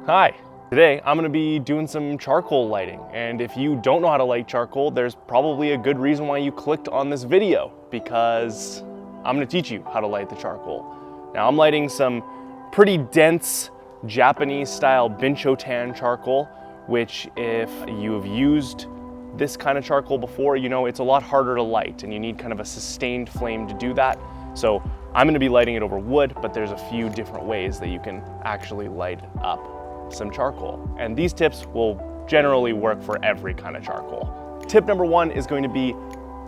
Hi, today I'm going to be doing some charcoal lighting, and if you don't know how to light charcoal, there's probably a good reason why you clicked on this video, because I'm going to teach you how to light the charcoal. Now I'm lighting some pretty dense Japanese style Binchotan charcoal, which if you've used this kind of charcoal before, you know it's a lot harder to light and you need kind of a sustained flame to do that. So I'm going to be lighting it over wood, but there's a few different ways that you can actually light up some charcoal. And these tips will generally work for every kind of charcoal. Tip number one is going to be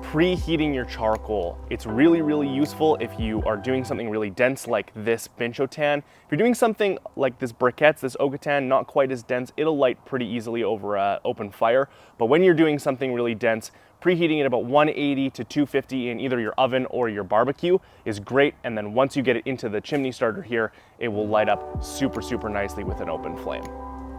preheating your charcoal. It's really, really useful if you are doing something really dense like this Binchotan. If you're doing something like this briquettes, this Ogatan, not quite as dense, it'll light pretty easily over an open fire. But when you're doing something really dense, preheating it about 180 to 250 in either your oven or your barbecue is great. And then once you get it into the chimney starter here, it will light up super, super nicely with an open flame.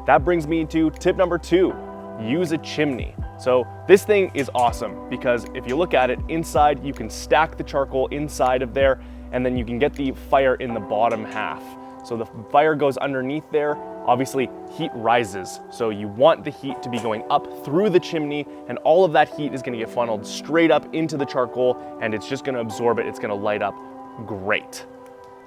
That brings me to tip number two, use a chimney. So this thing is awesome because if you look at it inside, you can stack the charcoal inside of there, and then you can get the fire in the bottom half. So the fire goes underneath there. Obviously, heat rises. So you want the heat to be going up through the chimney, and all of that heat is gonna get funneled straight up into the charcoal, and it's just gonna absorb it. It's gonna light up great.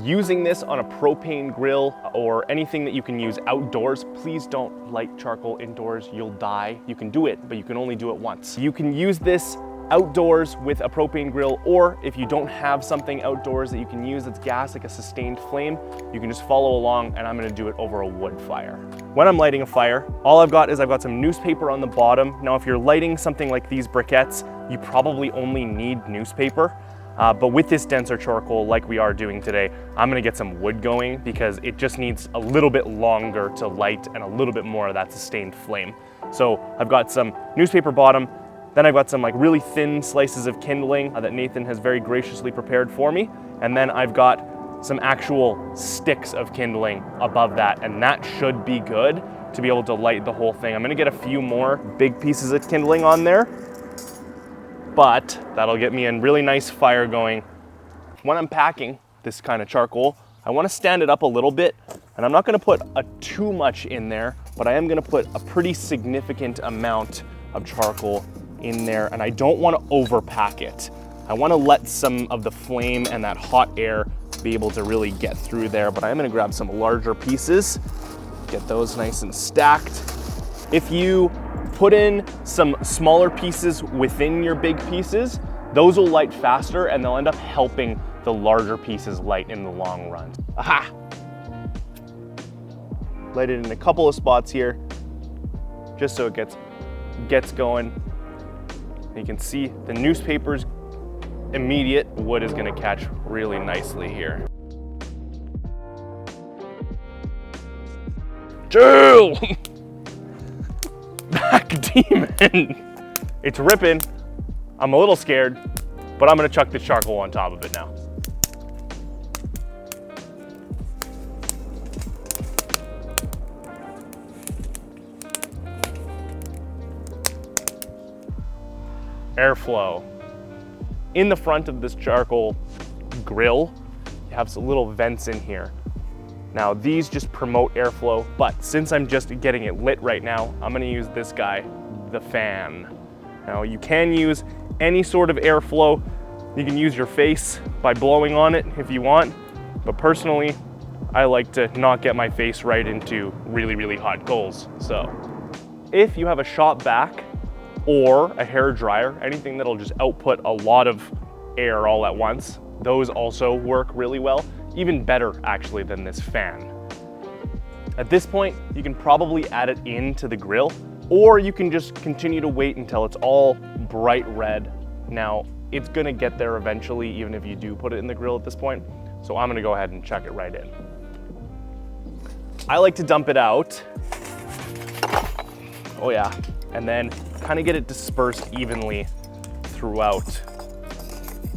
Using this on a propane grill or anything that you can use outdoors, please don't light charcoal indoors, you'll die. You can do it, but you can only do it once. You can use this outdoors with a propane grill, or if you don't have something outdoors that you can use that's gas, like a sustained flame, you can just follow along, and I'm gonna do it over a wood fire. When I'm lighting a fire, all I've got some newspaper on the bottom. Now, if you're lighting something like these briquettes, you probably only need newspaper. But with this denser charcoal like we are doing today, I'm gonna get some wood going because it just needs a little bit longer to light and a little bit more of that sustained flame. So I've got some newspaper bottom, then I've got some like really thin slices of kindling that Nathan has very graciously prepared for me. And then I've got some actual sticks of kindling above that, and that should be good to be able to light the whole thing. I'm gonna get a few more big pieces of kindling on there, but that'll get me a really nice fire going. When I'm packing this kind of charcoal, I want to stand it up a little bit, and I'm not going to put too much in there, but I am going to put a pretty significant amount of charcoal in there, and I don't want to overpack it. I want to let some of the flame and that hot air be able to really get through there, but I'm going to grab some larger pieces, get those nice and stacked. If you put in some smaller pieces within your big pieces, those will light faster and they'll end up helping the larger pieces light in the long run. Aha! Light it in a couple of spots here, just so it gets going. You can see the newspaper's immediate. Wood is gonna catch really nicely here. Chill! Back demon! It's ripping. I'm a little scared, but I'm gonna chuck the charcoal on top of it now. Airflow. In the front of this charcoal grill, you have some little vents in here. Now these just promote airflow, but since I'm just getting it lit right now, I'm gonna use this guy, the fan. Now you can use any sort of airflow. You can use your face by blowing on it if you want, but personally, I like to not get my face right into really, really hot coals. So if you have a shop vac or a hair dryer, anything that'll just output a lot of air all at once, those also work really well. Even better actually than this fan. At this point, you can probably add it into the grill, or you can just continue to wait until it's all bright red. Now, it's gonna get there eventually, even if you do put it in the grill at this point. So I'm gonna go ahead and chuck it right in. I like to dump it out. Oh yeah, and then kind of get it dispersed evenly throughout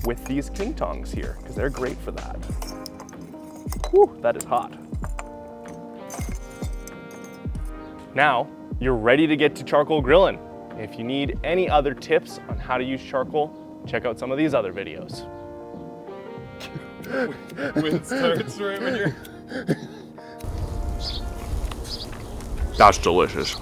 with these king tongs here, because they're great for that. Whew, that is hot. Now, you're ready to get to charcoal grilling. If you need any other tips on how to use charcoal, check out some of these other videos. Wind starts right when you're... That's delicious.